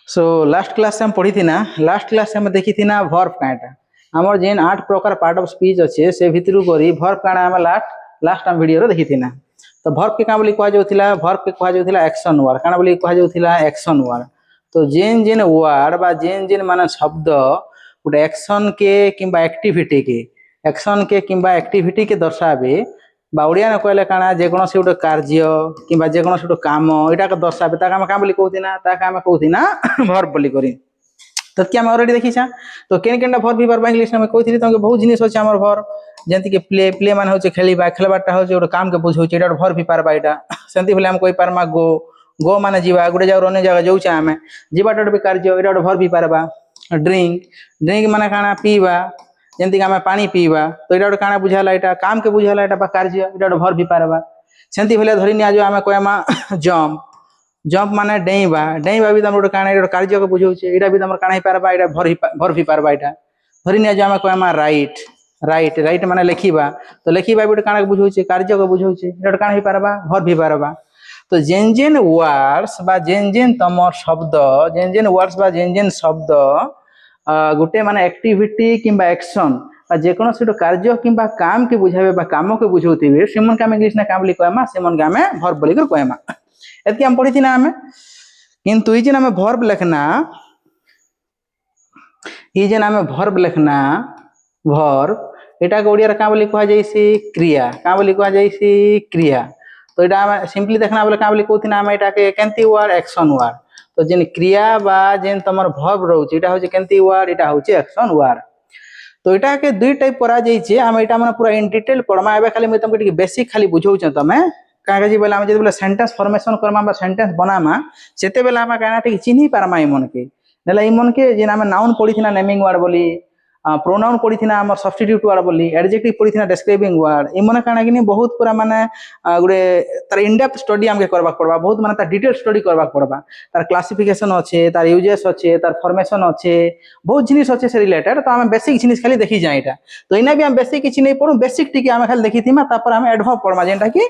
So last class से हम पढ़ी थी ना। लास्ट क्लास से हम देखी थी ना वर्ब काटा आमर जेन 8 प्रकार पार्ट ऑफ स्पीच अच्छे से भितर करी वर्ब काना हम लास्ट लास्ट हम वीडियो देखी थी ना। तो वर्ब के का बोली कहा जाउथिला वर्ब के कहा जाउथिला एक्शन वर्ड काना बोली कहा जाउथिला एक्शन वर्ड। तो जेन जेन वर्ड बा जेन जेन माने शब्द गोटे एक्शन के किंबा एक्टिविटी के दर्शावे बा ओडिया न कहले काना जेकोसी गोटे कार्य किंबा जेकोसी गोटे काम यहाँ के दर्शावे ताके हम का बोली कहती ना ताके हम कहती ना वर्ब बोली करी। तो क्या ऑलरेडी देखी छा। तो केन केनटा वर्ब भी बार इंग्लिश में कहती तुमके बहुत जिनिस अच्छे हमर वर्ब जेंति के प्ले प्ले मान होचे खेलिबा खेलबाटा होचे गोटे काम के बुझौचे एटा वर्ब भी पारबा एटा सेंति भले हम कहि पारमा गो गो माने जीवा गोटे जगह अन्य जगह जाउचे आमे जीवाटा भी कार्य एटा गोटे वर्ब भी पारबा। ड्रिंक ड्रिंक माने काना पीवा जेंति आमे पानी पीवा तो एटा गोटे काना बुझाला एटा काम के बुझाला एटा बा कार्य एटा गोटे वर्ब भी पारबा। सेंति भले धरि निया जो आमे कहमा जंप जंप माने डेइबा डेइबा भी तमर काना एटा कार्य के बुझौचे एटा भी तमर काना ही पारबा एटा वर्ब भी पारबा। एटा धरि निया जो आमे कहमा राइट राइट राइट माने लिखिबा तो लिखिबा भी काना के बुझौचे कार्य के बुझौचे एटा काना ही पारबा वर्ब भी पारबा। तो जेन जेन वर्ड्स बा जेन जेन तमर शब्द जेन जेन वर्ड्स बा जेन जेन शब्द गोटे माने एक्टिविटी किंबा एक्शन जेकोसी कार्य किंबा काम के बुझावे बा काम के बुझौथिबे सेमन के इंग्लिश ने काम बोली कहमा सेमन के हमें वर्ब बोली कर कहमा। एतके हम पढ़ी थी ना हमें किंतु इजेन हमें वर्ब लिखना इजेन हमें वर्ब लिखना वर्ब एटा के ओडिया रे का बोली कहा जायसी क्रिया का बोली कहा जायसी क्रिया। तो एटा हमें सिंपली देखना बोले का बोली कहती ना हमें एटा के केंती वर्ड एक्शन वर्ड। तो जेन क्रिया बा जेन तमर वर्ब रहउची एटा होचे केंती वर्ड एटा होचे एक्शन वर्ड। तो एटा के दुई टाइप करा जायछि हम एटा माने पूरा इन डिटेल पढमा एबे खाली मैं तुमके बेसिक खाली बुझौछ तमे काहे जे बोले हम जे बोले सेंटेंस फॉर्मेशन करमा बा सेंटेंस बनामा सेते बेला हम काना ठीक चिन्ही पारमा ई मन के नेला ई मन के जेन हम नाउन पढी थिना नेमिंग वर्ड बोली प्रोनाउन पढी थिना हम सब्स्टिट्यूट वर्ड बोली एडजेक्टिव पढी थिना डिस्क्राइबिंग वर्ड ई मन काना कि बहुत पूरा माने गुडे तार इन डेप्थ स्टडी हमके करबा पड़बा बहुत माने तार डिटेल स्टडी करबा पड़बा तार क्लासिफिकेशन अच्छे तार यूजेस अच्छे तार फॉर्मेशन अच्छे बहुत जिनिस अच्छे से रिलेटेड। तो हम बेसिक जिनिस खाली देखी जाए एटा तो इना भी हम बेसिक किछि नै पढु बेसिक टिके हम खाली देखी थिमा तापर हम एडवर्ब पढमा जेंटा कि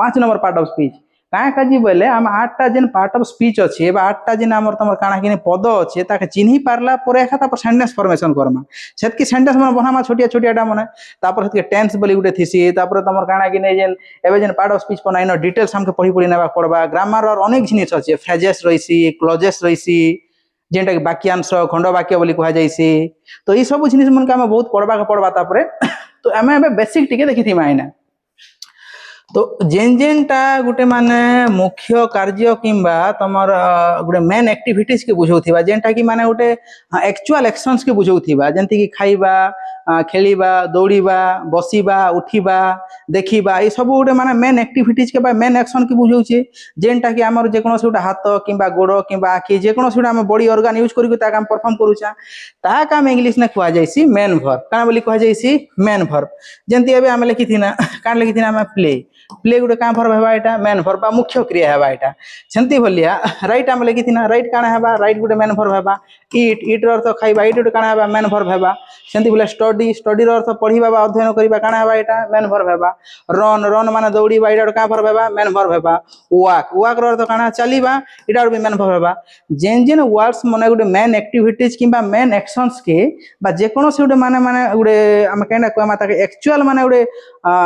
5 नंबर पार्ट ऑफ स्पीच काहे काजी बोले हम 8टा जेन पार्ट ऑफ स्पीच अच्छे बा 8टा जेन हमर तमर काना कि पद अच्छे ताके चिन्ही पारला परे एखा तापर सेंटेंस फॉर्मेशन करमा सेतकी सेंटेंस मन बनामा छोटिया छोटियाटा मने तापर सेतके टेंस बोली गुटे थिसी तापर तमर काना कि नै जेन एबे जेन पार्ट ऑफ स्पीच पनाइनो डिटेल्स हमके पढी पढी नेबा पड़बा ग्रामर और अनेक जिनिस अच्छे फ्रेजेस रहिसी क्लॉजेस रहिसी जेंटा कि वाक्यांश खंड वाक्य बोली कहा जायसी। तो ई सब जिनिस मन के हम बहुत पढबा के पड़बा तापरे तो हमें एबे बेसिक टिके देखी थी माइना। तो जेन जेनटा गोटे माने मुख्य कार्य किंबा तमर गोटे मेन एक्टिविटीज के बुझौथिबा जेनटा कि माने गोटे एक्चुअल एक्शंस के बुझौथिबा जेंति कि खाइबा खेलिबा दौड़ीबा बसिबा उठिबा देखिबा ई सब गोटे माने मेन एक्टिविटीज के बा मेन एक्शन के बुझौछि जेनटा कि हमर जेकोसी गोटे हाथ किंबा गोड़ किंबा आखि जेकोसी गोटे हम बॉडी ऑर्गन यूज करिक ताका हम परफॉर्म करूछा ताका हम इंग्लिश ने कहा जायसी मेन वर्ब काना बोली कहा जायसी मेन वर्ब। जेंति एबे हम लिखिथिना कान लिखिथिना हम प्ले प्ले गोटे का वर्ब हेबा एटा मेन वर्ब बा मुख्य क्रिया हेबा एटा सेंति भलिया राइट हम लिखिथिना राइट काना हेबा राइट गोटे मेन वर्ब हेबा ईट ईट रो अर्थ खाइबा ईट गोटे काना हेबा मेन वर्ब हेबा सेंति भले स्टडी स्टडी रो अर्थ पढिबा बा अध्ययन करिबा काना हेबा एटा मेन वर्ब हेबा। रन रन माने दौड़ीबा एटा गोटे का वर्ब हेबा मेन वर्ब हेबा। वॉक वॉक रो अर्थ काना चलीबा एटा गोटे मेन वर्ब हेबा। जेन जेन वर्ड्स माने गोटे मेन एक्टिविटीज किंबा मेन एक्शंस के बा जेकोसी गोटे माने माने गोटे हम केना कहमा ताके एक्चुअल माने गोटे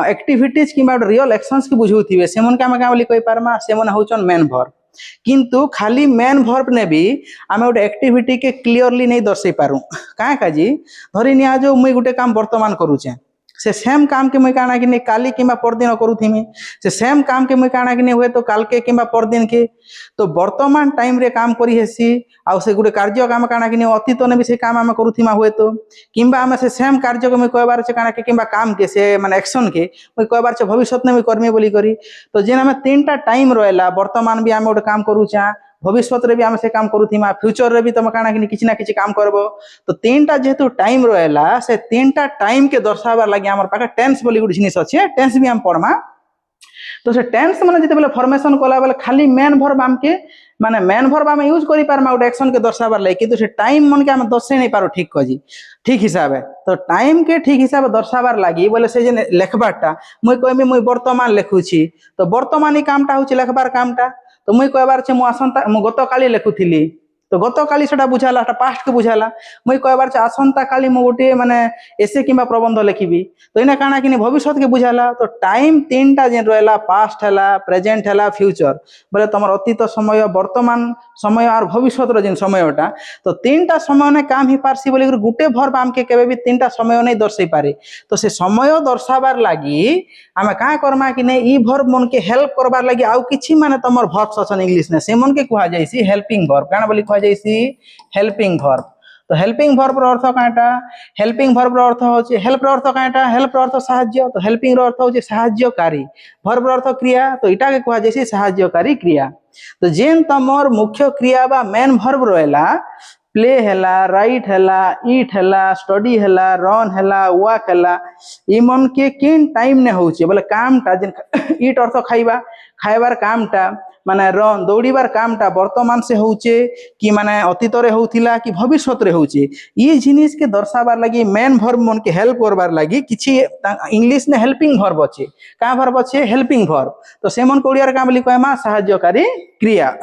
एक्टिविटीज किंबा गोटे रियल एक्शंस के बुझौथिबे सेमन के हम का बोली कहि पारमा सेमन होचन मेन वर्ब। किंतु खाली मेन वर्ब ने भी आमे गोटे एक्टिविटी के क्लियरली नहीं दर्शै पारू काहे काजी धरि निया जो मुई गोटे काम वर्तमान करूचे से सेम काम के मुई काना कि काली किंबा परदिन करूथिमी से सेम काम के मुई काना कि हुए तो काल के किंबा परदिन के तो वर्तमान टाइम रे काम करी हेसी आ से गुटे कार्य काम काना कि अतीत ने भी से काम आमे करूथिमा हुए तो किंबा आमे से सेम कार्य के मुई कहबार से काना कि किंबा काम के से माने एक्शन के मुई कहबार से भविष्य ने मुई करमी बोली करी। तो जेन हमें 3टा टाइम रहला वर्तमान भी आमे गोटे काम करूचा भविष्य रे भी आमे से काम करूथिमा फ्यूचर रे भी तुम काना कि किछि ना किछि काम करबो। तो 3टा जेहेतु टाइम रहला से 3टा टाइम के दर्शाबार लागि हमर पाखे टेंस बोली गुटे जिनिस अछि टेंस भी हम पढमा। तो से टेंस माने जते बेले फॉर्मेशन कोला बेले खाली मेन वर्ब हमके माने मेन वर्ब हम यूज करि पारमा गोटे एक्शन के दर्शाबार लागि किंतु से टाइम मन के हम दर्शै नै पारो ठीक कजी ठीक हिसाबे। तो टाइम के ठीक हिसाबे दर्शाबार लागि बोले से जे लेखबाटा मुई कहबी मुई वर्तमान लेखुछि तो वर्तमानी कामटा होछि लेखबार कामटा तो मुई कहबार छे मु आसंता मु गत काली लेखुथिली तो गत काली सेटा बुझाला पास्ट के बुझाला मुई कहबार छ आसंता काली मो गोटे माने एसे किंबा प्रबंध लिखिबी तो इना काना कि भविष्य के बुझाला तो टाइम तीनटा जेन रहला पास्ट हैला प्रेजेंट हैला फ्यूचर बोले तुम अतीत समय वर्तमान समय और भविष्य जेन समयटा तो तीनटा समय ने काम ही पारसी बोले गुटे भर्ब आमके केबे भी तीनटा समय नहीं दर्शाई पारे तो से समय दर्शाबार लगी आमे का करमा कि नहीं ई भर्ब मन के हेल्प करबार लगी आउ किछि माने तमर भर्ब्स अछन इंग्लिश ने से मन के कुहा जायसी हेल्पिंग भर्ब काना बोली कुहा जायसी हेल्पिंग भर्ब तो हेल्पिंग भर्ब रो अर्थ काटा हेल्पिंग भर्ब रो अर्थ होचे हेल्प रो अर्थ काटा हेल्प रो अर्थ साहाय्य तो हेल्पिंग रो अर्थ होचे साहाय्यकारी भर्ब रो अर्थ क्रिया तो इटा के कुहा जायसी साहाय्यकारी क्रिया तो जेन तमर मुख्य क्रिया बा मेन भर्ब रहला प्ले हैला राइट हैला ईट हैला स्टडी हैला रन हैला वॉक हैला ई मन के किन टाइम ने होचे बोले कामटा जेन ईट अर्थ खाइबा खाइबार कामटा माने रन दौड़ीबार कामटा वर्तमान से होचे कि माने अतीत रे होथिला कि भविष्य रे होचे ई जिनिस के दर्शाबार लगी मेन भर्ब मन के हेल्प करबार लगी किछि इंग्लिश ने हेल्पिंग भर्ब अछि का भर्ब अछि हेल्पिंग भर्ब तो से मन को ओडिया रे का बोली कहमा सहाय्यकारी क्रिया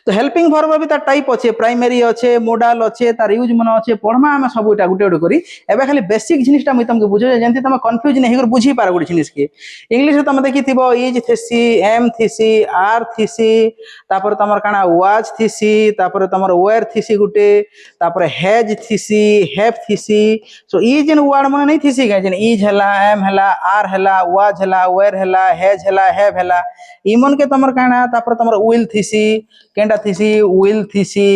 तो हेल्पिंग भर्ब भी तार टाइप अच्छे प्राइमरी अच्छे मोडाल अच्छे तार यूज मन अच्छे पढ़मा आम सब गोटे गोटे करी एबे खाली बेसिक जिनिसटा मुई तुमके बुझे जेंति तुम कंफ्यूज नहीं बुझी पार गोटे जिनिस के इंग्लिश रे तुम देखिथिबो इज थीसी एम थीसी आर थीसी तापर तमर काना वाज थीसी तापर तमर वेयर थीसी गुटे तापर हैज थीसी हैव थीसी सो ई जेन वर्ड मन नहीं थीसी जेन इज हला एम हला आर हला वाज हला वेयर हला हैज हला हैव हला ई मन के तमर काना तापर तमर विल थीसी केंडा थीसी विल थीसी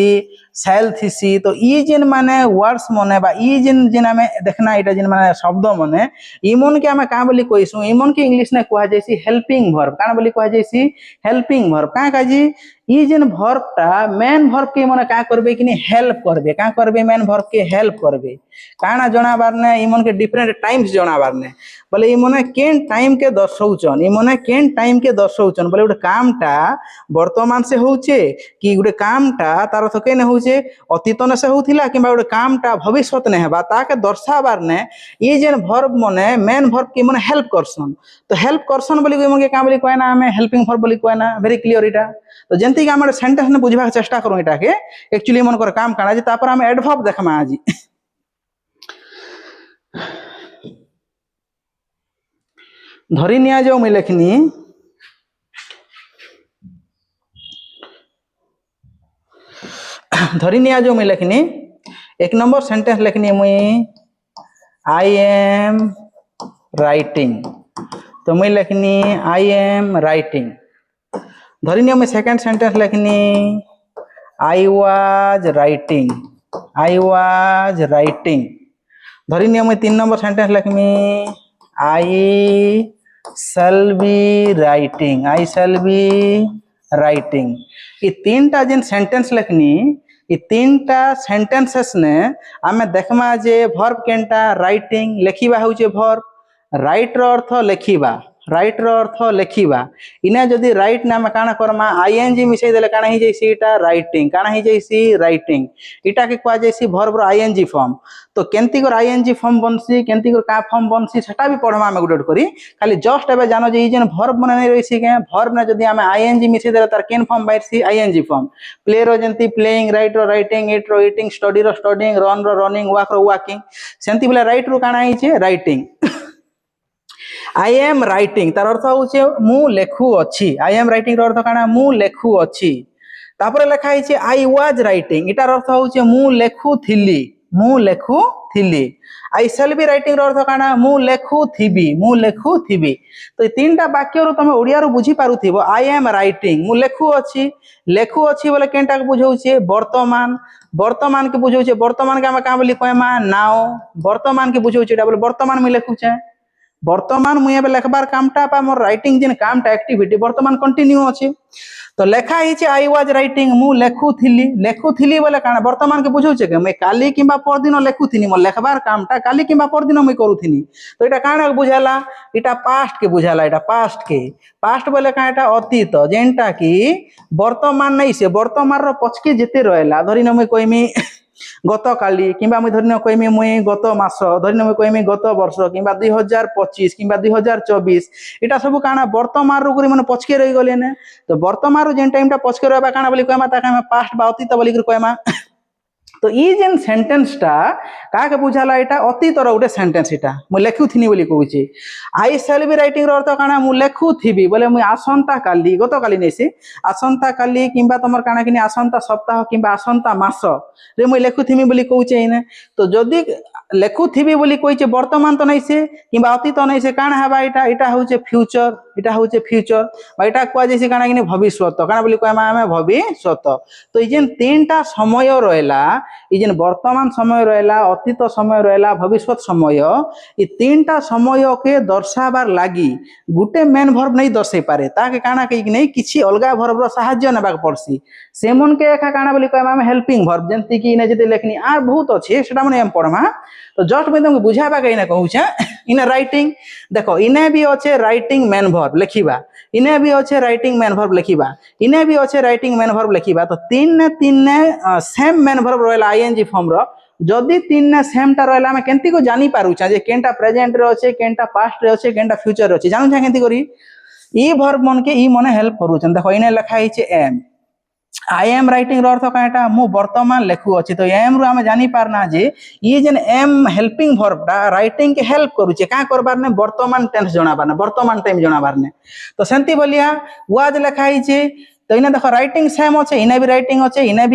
सेल थीसी तो ई जेन माने वर्ड्स मने बा ई जेन जेन हमें देखना इटा जेन माने शब्द मने ई मन के हमें का बोली कइसु ई मन के इंग्लिश ने कहआ जैसी हेल्पिंग भर्ब काना बोली कहआ जैसी हेल्पिंग भर्ब का काजी ई जेन भर्बटा मेन भर्ब के मने का करबे कि हेल्प करबे का करबे मेन भर्ब के हेल्प करबे काना जणाबार ने ई मन के डिफरेंट टाइम्स जणाबार ने बोले ई मने केन टाइम के दर्शाउचन ई मने केन टाइम के दर्शाउचन बोले गोटे कामटा वर्तमान से होचे कि गोटे कामटा तार अर्थ केने होचे अतीत ने से होथिला किबा गोटे कामटा भविष्यत ने हेबा ताके दर्शाबार ने ई जेन भर्ब मने मेन भर्ब के मने हेल्प करसन तो हेल्प करसन बोली मन के का बोली कहना हमें हेल्पिंग भर्ब बोली कहना वेरी क्लियर इटा तो जेंति कि हमर सेंटेंस ने बुझबा के चेष्टा करू इटा के एक्चुअली मन कर काम काना जे तापर हम एडवर्ब देखमा आज धरी निया जो मैं लेखनी धरी निया जो मैं लेखनी एक नंबर सेंटेंस लेखनी मुई आई एम राइटिंग तो मैं लेखनी आई एम राइटिंग धरी निया मैं सेकंड सेंटेंस लेखनी आई वाज राइटिंग धरी निया मैं 3 नंबर सेंटेंस लेखनी आई शैल बी राइटिंग ये तीनटा जेन सेंटेंस लेखनी ये तीनटा सेंटेंसेस ने आमे देखमा जे भर्ब केनटा राइटिंग लेखिबा होचे भर्ब राइट रो अर्थ लेखिबा इना जदी राइट नाम काना करमा आईएनजी मिसै देले काना ही जैसी इटा राइटिंग इटा के क्वा जैसी भर्ब रो आईएनजी फॉर्म तो केंती कर आईएनजी फॉर्म बनसी केंती कर का फॉर्म बनसी सेटा भी पढ़मा हम गुड करी खाली जस्ट एबे जानो जे ई जेन भर्ब मन नै रहिसी के भर्ब ने जदी हमें आईएनजी मिसै देले तार केन फॉर्म बाइरसी आईएनजी फॉर्म प्ले रो जंती प्लेइंग राइट रो राइटिंग ईट रो ईटिंग स्टडी रो स्टडीइंग रन रो रनिंग वॉक रो वॉकिंग सेंती बोले राइट रो काना ही छे राइटिंग आई एम राइटिंग तार अर्थ होचे मु लेखु अछि आई एम राइटिंग रो अर्थ काना मु लेखु अछि तापर लेखा हिचे आई वाज राइटिंग इटार अर्थ होचे मु लेखुथिली आई शैल बी राइटिंग रो अर्थ काना मु लेखुथिबी तो तीनटा वाक्य रो तमे ओडिया रो बुझी पारुथिबो आई एम राइटिंग मु लेखु अछि बोले केनटा के बुझौचे वर्तमान के बुझौचे वर्तमान के हम का बोली कहमा नाउ वर्तमान के बुझौचे एटा बोले वर्तमान में लेखुचे वर्तमान मुई एबे लेखबार कामटा पा मोर राइटिंग जेन कामटा एक्टिविटी वर्तमान कंटिन्यू अछि तो लेखा हिचे आई वाज राइटिंग मु लेखुथिली बोले काना वर्तमान के बुझौचे के मैं काली किबा परदिन लेखुथिनी मोर लेखबार कामटा काली किबा परदिन मैं करूथिनी तो एटा काना बुझाला एटा पास्ट बोले का एटा अतीत जेनटा कि वर्तमान नहीं से वर्तमान रो पछके जेते रहला धरि न मैं कहमी गत काली किंबा मुई धरिन कहमी मुई गत मास धरिन मुई कहमी गत वर्ष किंबा 2025 किंबा 2024 इटा सब काना वर्तमान रो मन पछके रही गले ने तो वर्तमान रो जेन टाइम टा पछके रहबा काना बोली कहमा ताका हम पास्ट बा अतीत बोली कहमा तो ई जेन सेंटेंस टा काके बुझाला एटा अतीतर गोटे सेंटेंस एटा मु लेखुथिनी बोली कहूची आई शैल बी राइटिंग रो अर्थ काना मु लेखुथिबी बोले मु आसंता काली गत काली नेसी आसंता काली किंबा तमर काना किनी आसंता सप्ताह किंबा आसंता मास रे मु लेखुथिमी बोली कहूचे इने तो जदी लेखुथिबी बोली कहूचे वर्तमान तो नै से किंबा अतीत नै से काना हबा एटा एटा होचे फ्यूचर एटा होचे फ्यूचर बा एटा कुआ जैसे काना किनी भविष्यत काना बोली कहमा हमें भविष्यत तो ई जेन तीनटा समय रहला ई जेन वर्तमान समय रहला अतीत समय रहला भविष्यत समय ई तीनटा समय के दर्शाबार लागी गुटे मेन वर्ब नहीं दर्शाई पारे ताके काना कहि नै किछि अलगा वर्ब रो सहाय्य नेबाक पड़सी सेमन के एका काना बोली कहमा हम हेल्पिंग वर्ब जेंति कि इने जदि लेखनी आ बहुत अछि सेटा मने हम पढ़मा तो जस्ट मैं तुमको बुझाबा के इने कहू छे इने राइटिंग देखो इने भी अच्छे राइटिंग मेन वर्ब लिखिबा इने भी अच्छे राइटिंग मेन वर्ब लिखिबा इने भी अच्छे राइटिंग मेन वर्ब लिखिबा तो तीन ने सेम मेन वर्ब रहला आईएनजी फॉर्म रो जदि तीन ने सेम टा रहला हम केंती को जानि पारु छे जे केनटा प्रेजेंट रे अच्छे केनटा पास्ट रे अच्छे केनटा फ्यूचर रे अच्छे जानू छे केंती करी ई वर्ब मन के ई मने हेल्प करू छन देखो इने लिखा है छे एम आई एम राइटिंग अर्थ काटा मु वर्तमान लेखु अछि तो एम रु हम जानि पारना जे ये जेन एम हेल्पिंग वर्ब टा राइटिंग के हेल्प करू छे का करबार ने वर्तमान टेंस जणाबार ने वर्तमान टाइम जणाबार ने तो सेंती बोलिया वाज लिखा है छे तो इने देखो राइटिंग सेम अच्छे इने भी राइटिंग अच्छे इने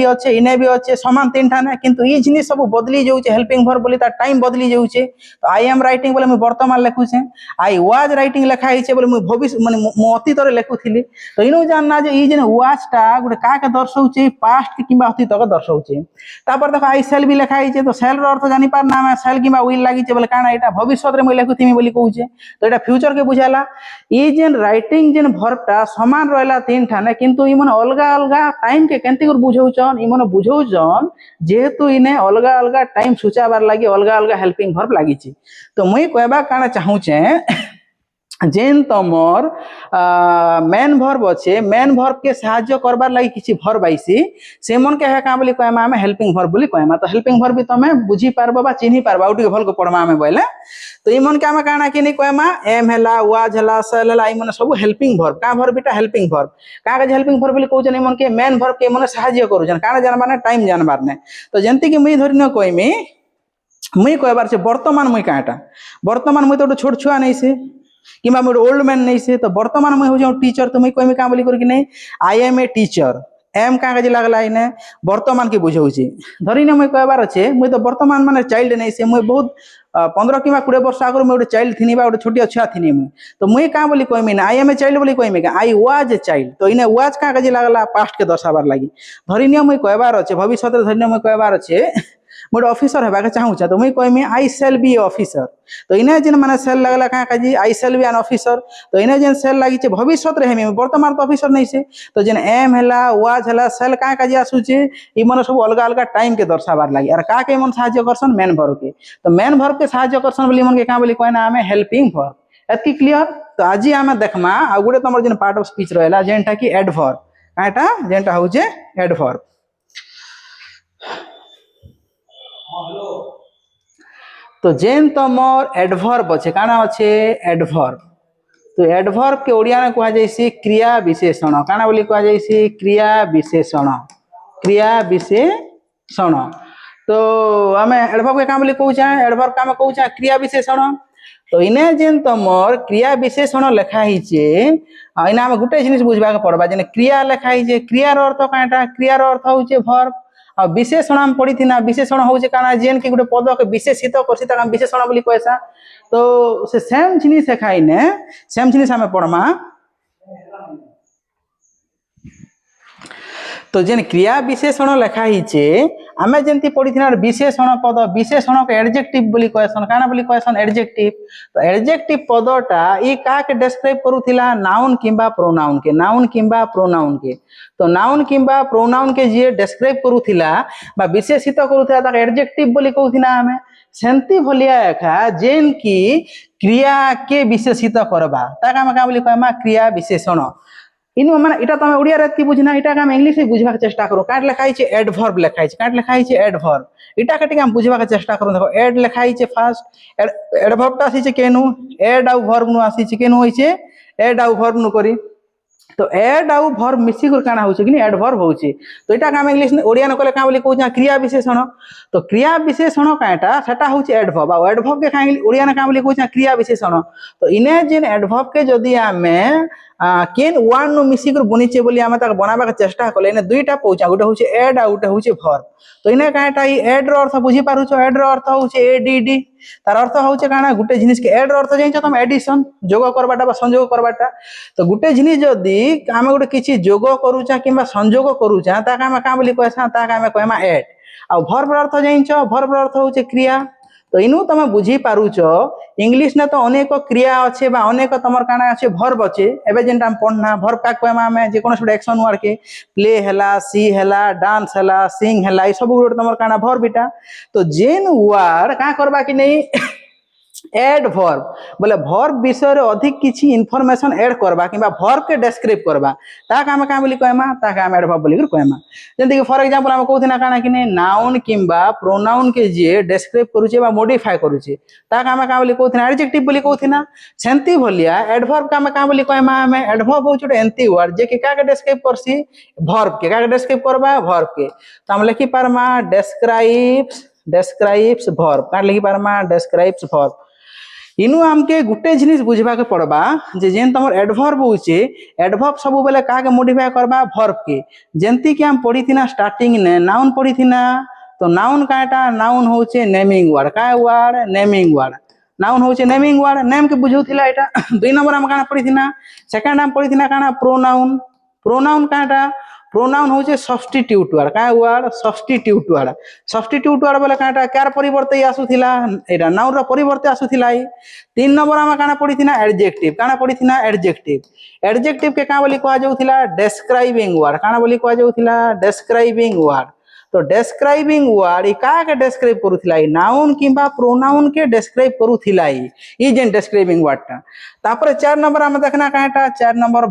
भी अच्छे समान तीन ठाने किंतु ई जिनिस सब बदली जाउछे हेल्पिंग वर्ब बोली ता टाइम बदली जाउछे तो आई एम राइटिंग बोले मु वर्तमान लेखुछे आई वाज राइटिंग लिखा है छे बोले मु भविष्य माने मु अतीत रे लेखुथिली तो इनो जानना जे ई जेन वाज टा गुटे का के दर्शाउछे पास्ट किंबा अतीत के दर्शाउछे तापर देखो आई सेल भी लिखा है छे तो सेल रो अर्थ जानि पार ना मैं सेल किंबा विल लागि छे बोले काना एटा भविष्य रे मु लेखुथिमी बोली कहूछे तो एटा फ्यूचर के बुझाला ई जेन राइटिंग जेन वर्ब टा समान रहला तीन ठाने किंतु इमन अलगा अलगा टाइम के केंती कर बुझौचन इमन बुझौचन जेहेतु इने अलगा अलगा टाइम सूचाबार लागि अलगा अलगा हेल्पिंग वर्ब लागि छी तो मुई कहबा काना चाहू छे जेन तमर मेन वर्ब अच्छे मेन वर्ब के सहाय्य करबार लागि किछि वर्ब आइसी से मन के का बोली कहमा हम हेल्पिंग वर्ब बोली कहमा तो हेल्पिंग वर्ब भी तमे बुझी पारबा बा चिन्ही पारबा उठी भल को पढ़मा हम बोले तो ई मन के हम काना कि नै कहमा एम हला वाज हला सेल हला ई मन सब हेल्पिंग वर्ब का वर्ब बिटा हेल्पिंग वर्ब का के हेल्पिंग वर्ब बोली कहउछन ई मन के मेन वर्ब के मन सहाय्य करूछन काना जानबार ने टाइम जानबार ने तो जेंति कि मुई धरि न कहमी मुई कहबार छे वर्तमान मुई काटा वर्तमान मुई तो छोट छुआ नै से किंबा मोर ओल्ड मैन नहीं से तो वर्तमान में हो जाऊँ टीचर तो मैं कहमी का बोली कर कि नहीं आई एम ए टीचर एम का लगला इने वर्तमान के बुझाऊँ धरी ने मुझे कहबार अच्छे मुझे तो वर्तमान माने चाइल्ड नहीं से मुझे बहुत 15 कि 20 वर्ष आगर मुझे गोटे चाइल्ड थी गोटे छोटिया छुआ थी मुझे तो मुझे क्या बोली कहमी ना आई एम ए चाइल्ड बोली कहमी आई वाज ए चाइल्ड तो इने वाज का लगला पास्ट के दर्शाबार लगी धरी ने मुझे कहबार अच्छे भविष्य धरी ने मुझे कहबार अच्छे मोटे ऑफिसर हेबा के चाहू तो मुझे कहमी आई सेल बी ऑफिसर तो इने जेन माने सेल लगला का काजी आई सेल बी एन ऑफिसर तो इने जेन सेल लागि छे भविष्य रे हेमी वर्तमान तो ऑफिसर नहीं से तो जेन एम हला वाज हला सेल का काजी आसुचे ई मन सब अलग अलग टाइम के दर्शाबार लागि और का के मन सहाय्य करसन मेन वर्ब के तो मेन वर्ब के सहाय्य करसन बोली मन के का बोली कहना हमें हेल्पिंग वर्ब एतकी क्लियर तो आज हमें देखमा आ गुडे तमर जेन पार्ट ऑफ स्पीच रहला जेनटा की एडवर्ब काटा जेनटा होचे एडवर्ब तो जेन तमर एडवर्ब अच्छे काना अच्छे एडवर्ब तो एडवर्ब के ओडिया में कहा जाइसी क्रिया विशेषण काना बोली कहा जाइसी क्रिया विशेषण तो हमें एडवर्ब के काम बोली कहूचा एडवर्ब का कहूचा क्रिया विशेषण तो इने जेन तमर क्रिया विशेषण लिखा हिचे इना हम गुटे जिनिस बुझबा के पड़बा जेने क्रिया लिखा हिचे क्रियार अर्थ काटा क्रियार अर्थ होचे वर्ब आ विशेषण हम पढ़ी थी ना विशेषण होचे काना जेन के गुटे पद के विशेषित करसी ताका विशेषण बोली कहसा तो से सेम जिनिस खाई ने सेम जिनिस हमें पढ़मा तो जेन क्रिया विशेषण लिखा हिचे आमे जेंती पढ़ी थी ना विशेषण पद विशेषण के एडजेक्टिव बोली कहसन काना बोली कहसन एडजेक्टिव तो एडजेक्टिव पदटा ई का के डिस्क्राइब करूथिला नाउन किंबा प्रोनाउन के तो नाउन किंबा प्रोनाउन के जे डिस्क्राइब करूथिला बा विशेषित करूथिला ताके एडजेक्टिव बोली कहूथिना हमें सेंती भलिया एखा जेन की क्रिया के विशेषित करबा ताका हम का बोली कहमा क्रिया विशेषण इनु माने इटा तमे ओडिया रे बुझना इटा के हम इंग्लिश में बुझबा के चेष्टा करो काट लिखाई छे एडवर्ब लिखाई छे काट लिखाई छे एडवर्ब इटा के हम बुझबा के चेष्टा करो देखो एड लिखाई छे फर्स्ट एडवर्ब टा आसी छे केनु एड आउ वर्ब नु आसी छे केनु होई छे एड आउ वर्ब नु करी तो एड आउ वर्ब मिसी कर काना होचे कि एडवर्ब होचे तो इटा का हम इंग्लिश ओडिया न कहले का बोली कहू क्रिया विशेषण तो क्रिया विशेषण काटा सेटा होचे एडवर्ब आ एडवर्ब के का ओडिया न का बोली कहू क्रिया विशेषण तो इने जेन एडवर्ब के जदी हमें केन वन नु मिसी कर बनिचे बोली हम तक बनाबा के चेष्टा कले ने दुईटा पहुचा गोटे होचे एड आ गोटे होचे वर्ब तो इने काटा ई एड रो अर्थ बुझी पारुछो एड रो अर्थ होचे एडीडी तार अर्थ होचे काना गुटे जिनिस के एड रो अर्थ जानिछो तुम एडिशन जोग करबाटा बा संयोग करबाटा तो गुटे जिनिस जदी हम गोटे किछि जोग करूचा किबा संयोग करूचा ता हम का बोली कहसा ता हम कहमा एड आ वर्ब रो अर्थ जानिछो वर्ब रो अर्थ होचे क्रिया तो इनु तुम बुझी पारुछो इंग्लिश ने तो अनेक क्रिया अच्छे बा अनेक तमर काना अच्छे वर्ब अच्छे एबे जेनटा हम पढ़ना वर्ब का कहमा हमें जे कोनो एक्शन वर्ड के प्ले हला सी हला डांस हला सिंग हला ई सब गुड तमर काना वर्ब इटा तो जेन वर्ड का करबा कि नहीं एड वर्ब बोले वर्ब विषय रे अधिक किछि इंफॉर्मेशन ऐड करबा किबा वर्ब के डिस्क्राइब करबा ता का हम का बोली कहमा ता का हम एडवर्ब बोली कर कहमा जंती कि फॉर एग्जांपल हम कहथिना काना कि नाउन किबा प्रोनाउन के जे डिस्क्राइब करूचे बा मॉडिफाई करूचे ता का हम का बोली कहथिना एडजेक्टिव बोली कहथिना सेंती भलिया एडवर्ब का हम का बोली कहमा हम एडवर्ब होचो एंती वर्ड जे कि का के डिस्क्राइब करसी वर्ब के का के डिस्क्राइब करबा वर्ब के तो हम लिखि पारमा describes वर्ब का लिखि पारमा describes वर्ब इनु हमके गुटे जिनिस बुझबा के पड़बा जे जेन तमर एडवर्ब होचे एडवर्ब सब बेले का के मॉडिफाई करबा वर्ब के जेंती कि हम पढ़ी थिना स्टार्टिंग ने नाउन पढ़ी थिना तो नाउन काटा नाउन होचे नेमिंग वर्ड का वर्ड नेमिंग वर्ड नाउन होचे नेमिंग वर्ड नेम के बुझौ थिला एटा दुई नंबर हम काना पढ़ी थिना सेकंड हम पढ़ी थिना काना प्रोनाउन प्रोनाउन काटा प्रोनाउन होचे सब्स्टिट्यूट वर्ड का वर्ड सब्स्टिट्यूट वर्ड बोले काटा कार परिवर्ते आसुथिला एटा नाउन रो परिवर्ते आसुथिला तीन नंबर हम काना पढ़ी थिना एडजेक्टिव काना पढ़ी थिना एडजेक्टिव के का बोली कहा जाउथिला डिस्क्राइबिंग वर्ड काना बोली कहा जाउथिला डिस्क्राइबिंग वर्ड तो डिस्क्राइबिंग वर्ड का के डिस्क्राइब करूथिला नाउन किबा प्रोनाउन के डिस्क्राइब करूथिला ई जेन डिस्क्राइबिंग वर्ड ता तापर 4 नंबर हम देखना काटा 4 नंबर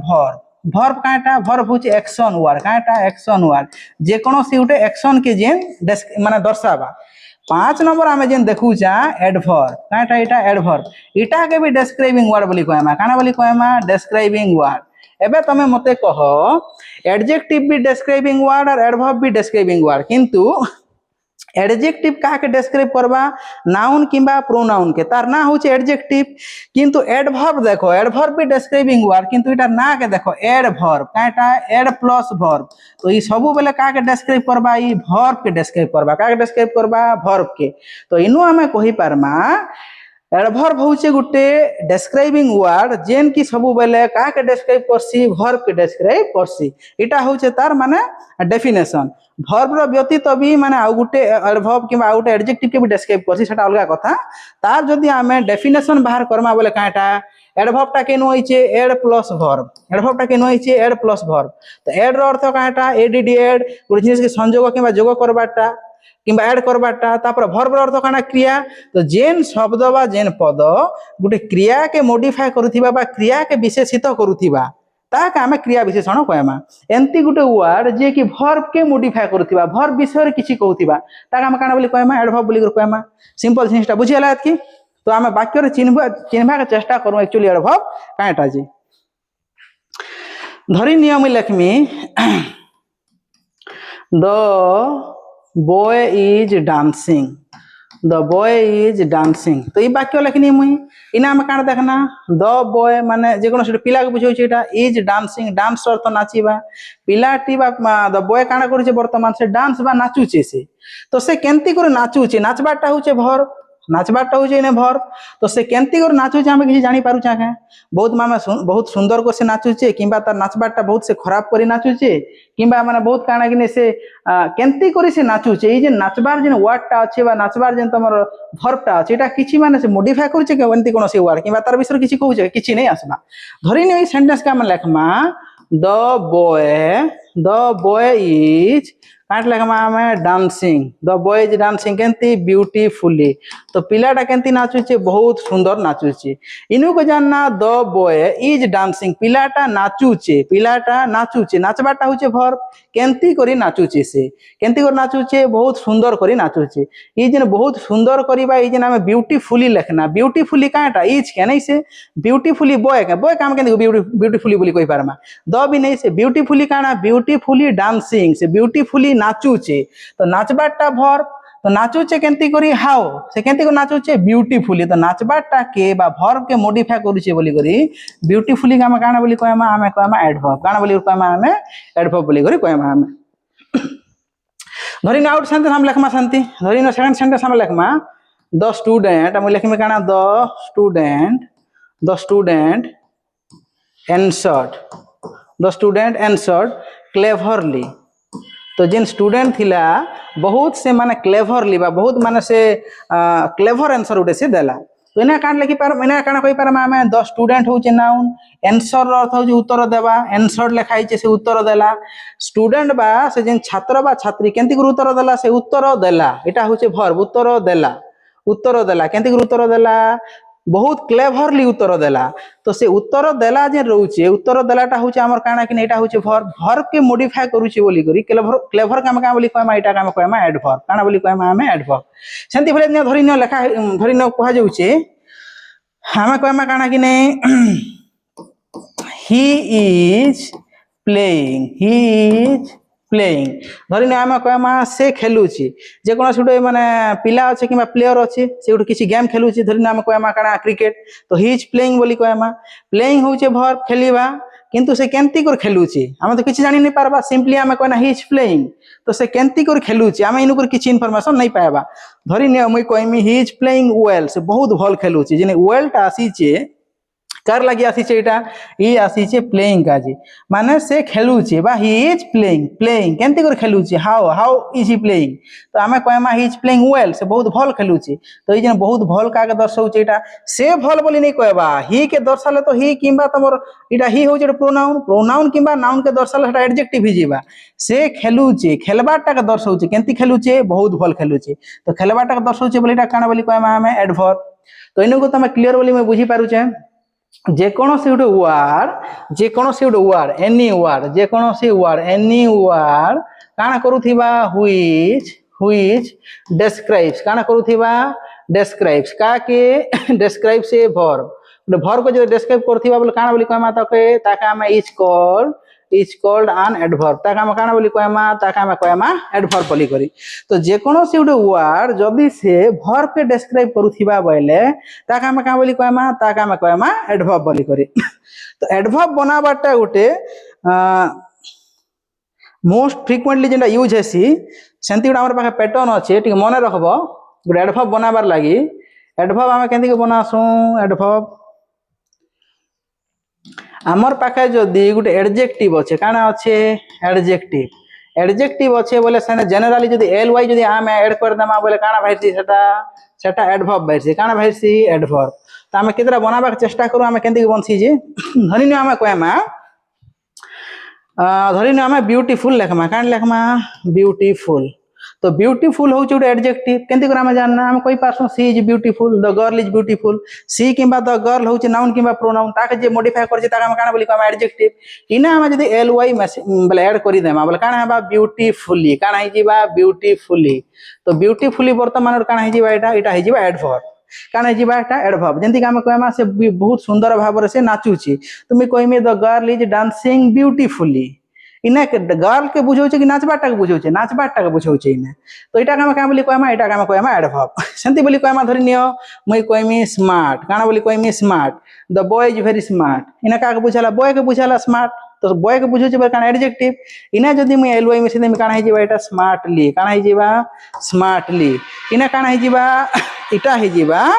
वर्ब काटा वर्ब होचे एक्शन वर्ड काटा एक्शन वर्ड जे कोनो सी उटे एक्शन के जेन माने दर्शाबा 5 नंबर हमें जेन देखुचा एडवर्ब काटा इटा एडवर्ब इटा के भी डिस्क्राइबिंग वर्ड बोली कहमा काना बोली कहमा डिस्क्राइबिंग वर्ड एबे तमे मते कहो एडजेक्टिव भी डिस्क्राइबिंग वर्ड और एडवर्ब भी डिस्क्राइबिंग वर्ड किंतु एडजेक्टिव का के डिस्क्राइब करबा नाउन किबा प्रोनाउन के तार ना होचे एडजेक्टिव किंतु एडवर्ब देखो एडवर्ब भी डिस्क्राइबिंग वर्ड किंतु इटा ना के देखो एडवर्ब काटा एड प्लस वर्ब तो ई सब बेले का के डिस्क्राइब करबा ई वर्ब के डिस्क्राइब करबा का के डिस्क्राइब करबा वर्ब के तो इनु हमें कहि पारमा एडवर्ब होचे गुटे डिस्क्राइबिंग वर्ड जेन की सब बेले का के डिस्क्राइब करसी वर्ब के डिस्क्राइब करसी इटा होचे तार माने डेफिनेशन वर्ब रो व्यतीत भी माने आ गुटे एडवर्ब किबा आ गुटे एडजेक्टिव के भी डिस्क्राइब करसी सेटा अलगा कथा तार जदी हमें डेफिनेशन बाहर करमा बोले काटा एडवर्ब टा केनो होइचे एड प्लस वर्ब एडवर्ब टा केनो होइचे एड प्लस वर्ब तो एड रो अर्थ काटा एडीडी एड गुटे जिनिस के संयोग किबा जोग करबाटा किबा ऐड करबाटा तापर वर्ब रो अर्थ काना क्रिया तो जेन शब्द बा जेन पद गुटे क्रिया के मॉडिफाई करूथिबा बा क्रिया के विशेषित करूथिबा ताका हमें क्रिया विशेषण कहमा एंती गुटे वर्ड जे कि वर्ब के मॉडिफाई करूथिबा वर्ब विषय रे किछि कहूथिबा ताका हम काना बोली कहमा एडवर्ब बोली कहमा सिंपल जिनिसटा बुझियला कि तो हमें वाक्य रे चिन्हबा के चेष्टा करू एक्चुअली एडवर्ब काटा जी धरि नियम Lakshmi the boy is dancing the boy is dancing तो ई वाक्य लिखनी मुई इना में कान देखना the boy माने जे कोनो से पिला के बुझौ छै एटा is dancing डांस अर्थ नाचिबा पिलाटी बा the boy काना करू छै वर्तमान से डांस बा नाचू छै से तो से केंती करे नाचू छै नाचबाटा होचे वर्ब नाचबाटा होचे ने वर्ब तो से केंती करे नाचू छै हम किछि जानि पारु छै के बहुत सुंदर को से नाचू छै किबा तार नाचबाटा बहुत से खराब करी नाचू छै किबा माने बहुत काना कि से केंती करी से नाचू छै ई जे नाचबार जे वर्ड टा अछि बा नाचबार जे तमर वर्ब टा अछि एटा किछि माने से मॉडिफाई करू छै के एंती कोनो से वर्ड किबा तार विषय किछि कहू छै किछि नै आसबा धरि नै सेंटेंस का हम लिखमा the boy is काट लेखमा आमे dancing the boy is dancing केंती ब्यूटीफुली तो पिलाटा केंती नाचुचे बहुत सुंदर नाचुचे इनु को जानना द बॉय इज डांसिंग पिलाटा नाचुचे नाचबाटा होचे वर्ब केंती करी नाचुचे से केंती कर नाचुचे बहुत सुंदर करी नाचुचे ई जेन बहुत सुंदर करिबा ई जेन आमे ब्यूटीफुली लेखना ब्यूटीफुली काटा इज के नहीं से ब्यूटीफुली बॉय काम केंती ब्यूटीफुली बोली कहि पारमा द भी नहीं से ब्यूटीफुली काना ब्यूटीफुली डांसिंग से ब्यूटीफुली नाचुचे तो नाचबाटा वर्ब तो नाचुचे केंती करी हाउ से केंती को नाचुचे ब्यूटीफुली तो नाचबाटा के बा वर्ब के मॉडिफाई करूचे बोली करी ब्यूटीफुली का काना बोली कहमा आमे कहमा एडवर्ब काना बोली कहमा आमे एडवर्ब बोली करी कहमा आमे धरिन आउट सेंटेंस हम लेखमा शांति धरिन सेकंड सेंटेंस हम लेखमा द स्टूडेंट हम लेखमे काना द स्टूडेंट answered क्लेवरली तो जिन स्टूडेंट थिला बहुत से माने क्लेवरली बा बहुत माने से क्लेवर आंसर उठे से देला तो इना कान लिखि पार इना काना कहि पार मामे द स्टूडेंट होचे नाउन आंसर अर्थ होचे उत्तर देबा आंसर लिखाई छे से उत्तर देला स्टूडेंट बा से जिन छात्र बा छात्री केंती कर उत्तर देला से उत्तर देला एटा होचे वर्ब उत्तर देला केंती कर उत्तर देला बहुत क्लेवरली उत्तर देला तो से उत्तर देला जे रहउचे उत्तर देलाटा होचे हमर काना कि एटा होचे वर्ब के मॉडिफाई करूचे बोली करी क्लेवर का बोली कहमा एटा का कहमा एडवर्ब काना बोली कहमा हमें एडवर्ब सेंति भले ने धरि न लेखा धरि न कहा जाउचे हमें कहमा काना कि नै ही इज प्लेइंग धरि न आमे कहमा से खेलुची जे कोन छुटे माने पिला अछि किबा प्लेयर अछि से उठ किछि गेम खेलुची धरि न आमे कहमा काना क्रिकेट तो ही इज प्लेइंग बोली कहमा प्लेइंग होचे वर्ब खेलिबा किंतु से केंती कर खेलुची आमे तो किछि जानि नै पारबा सिंपली आमे कहना ही इज प्लेइंग तो से केंती कर खेलुची आमे इनु कर किछि इन्फॉर्मेशन नै पाएबा धरि न मुई कहमी ही इज प्लेइंग वेल से बहुत भल खेलुची जेने वेल टा आसीचे कार लगी आसीचे एटा ई आसीचे प्लेइंग काजी माने से खेलुची बा ही इज प्लेइंग केंती कर खेलुची हाउ इज ही प्लेइंग तो आमे कहमा ही इज प्लेइंग वेल से बहुत भल खेलुची तो ई जन बहुत भल का के दर्शाउची एटा से भल बोली नै कहबा ही के दर्शाले तो ही किबा तमर एटा ही होचे प्रोनाउन किबा नाउन के दर्शाले एटा एडजेक्टिव हिजिबा से खेलुची खेलबाटा के दर्शाउची केंती खेलुची बहुत भल खेलुची तो खेलबाटा के दर्शाउची बोली एटा काना बोली कहमा आमे एडवर्ब तो इनु को तमे क्लियर बोली मैं बुझी पारुचे जे कोनोसी उडे वर्ड एनी वर्ड काना करूथिबा व्हिच डिस्क्राइब्स काना करूथिबा डिस्क्राइब्स का के डिस्क्राइब से वर्ब को जो डिस्क्राइब करथिबा बोले काना बोली कहमा ताका हमें इज कॉल्ड एन एडवर्ब ताका हम काना बोली कहमा एडवर्ब बोली करी तो जे कोनोसी उडे वर्ड जदी से वर्ब के डिस्क्राइब करूथिबा बोले ताका हम का बोली कहमा एडवर्ब बोली करी तो एडवर्ब बनाबाटा उटे मोस्ट फ्रीक्वेंटली जेंटा यूज हेसी सेंति उडा हमर पाखे पैटर्न अछि ठीक मने रखबो गुड एडवर्ब बनाबार लागि एडवर्ब हम केंति के बनासु एडवर्ब आमर पाखे जदि गोटे एडजेक्टिव अच्छे काना अच्छे एडजेक्टिव अच्छे बोले सेने जनरली जदि एल वाई जदि आमे ऐड कर देमा बोले काना भाइसी सेटा एडवर्ब भाइसी काना भाइसी एडवर्ब तो आमे केतरा बनाबा के चेष्टा करू आमे केंति बनसी जे धरिन आमे कहमा धरिन आमे ब्यूटीफुल लेखमा कान लेखमा ब्यूटीफुल तो ब्यूटीफुल हो चुटे एडजेक्टिव केंति करा जानना हम कोई पासो she is beautiful the girl is beautiful she किबा द गर्ल होचे नाउन किबा प्रोनाउन ताके जे मॉडिफाई करजे ताका हम काना बोली कहमा एडजेक्टिव इना हम जदी एल वाई बोले ऐड करि देमा बोले काना हेबा ब्यूटीफुली काना हि जिबा ब्यूटीफुली तो ब्यूटीफुली वर्तमान काना हि जिबा एटा हि जिबा एडवर्ब काना हि जिबा एटा एडवर्ब जेंति का हम कहमा से बहुत सुंदर भाव से नाचुची तुमी कहमे the girl is dancing beautifully इने गर्ल के बुझौचे कि नाचबाटा के बुझौचे इने तो एटा का बोली कहमा एटा का कहमा एडवर्ब सेंति बोली कहमा धरिनियो मई कहमी स्मार्ट काना बोली कहमी smart the boy is very smart इने का बुझाला बॉय के बुझाला स्मार्ट तो बॉय के बुझौचे बे काना एडजेक्टिव इने जदी मई एलवाई में से काना हि जिबा एटा स्मार्टली काना हि जिबा स्मार्टली इने काना हि जिबा एटा हि जिबा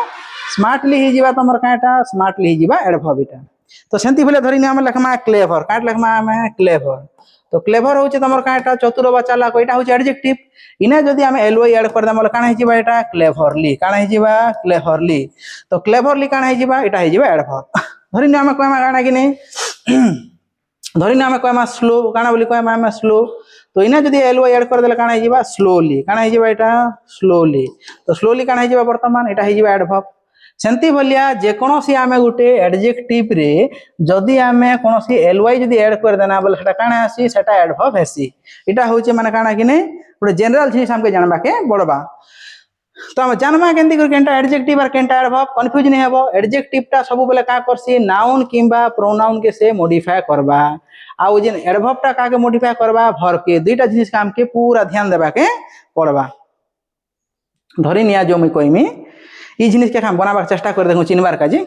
स्मार्टली हि जिबा तमर काटा स्मार्टली हि जिबा एडवर्ब एटा तो सेंति भले धरिनि हम लेखमा क्लेवर काट लेखमा हम क्लेवर तो क्लेवर होचे तमर काटा चतुर बा चालाक एटा होचे एडजेक्टिव इने जदी हम एलवाई ऐड कर देम काना हि जिबा एटा क्लेवरली काना हि जिबा क्लेवरली तो क्लेवरली काना हि जिबा एटा हि जिबा एडवर्ब धरिनि हम कहमा काना कि नै धरिनि हम कहमा स्लो काना बोली कहमा हम स्लो तो इना जदी ly ऐड कर देले काना हे जिबा स्लोली काना हे जिबा एटा स्लोली तो स्लोली काना हे जिबा वर्तमान एटा हे जिबा एडवर्ब सेंती भलिया जे कोनोसी आमे गुटे एडजेक्टिव रे जदी आमे कोनोसी ly जदी ऐड कर देना बोले सेटा काना आसी सेटा एडवर्ब हेसी एटा होचे माने काना किने गुटे जनरल जिनिस हमके जानबा के पड़बा तो हम जानबा केंती कर केंटा एडजेक्टिव और केंटा एडवर्ब कंफ्यूज नहीं हेबो एडजेक्टिव टा सब बेले का करसी नाउन किंबा प्रोनाउन के से मॉडिफाई करबा आउ जेन एडवर्ब टा का के मॉडिफाई करबा वर्ब के दुईटा जिनिस काम के पूरा ध्यान देबा के पड़बा धरि निया जो मैं कहमी ई जिनिस के हम बनाबा चेष्टा कर देखो चिनबार काजी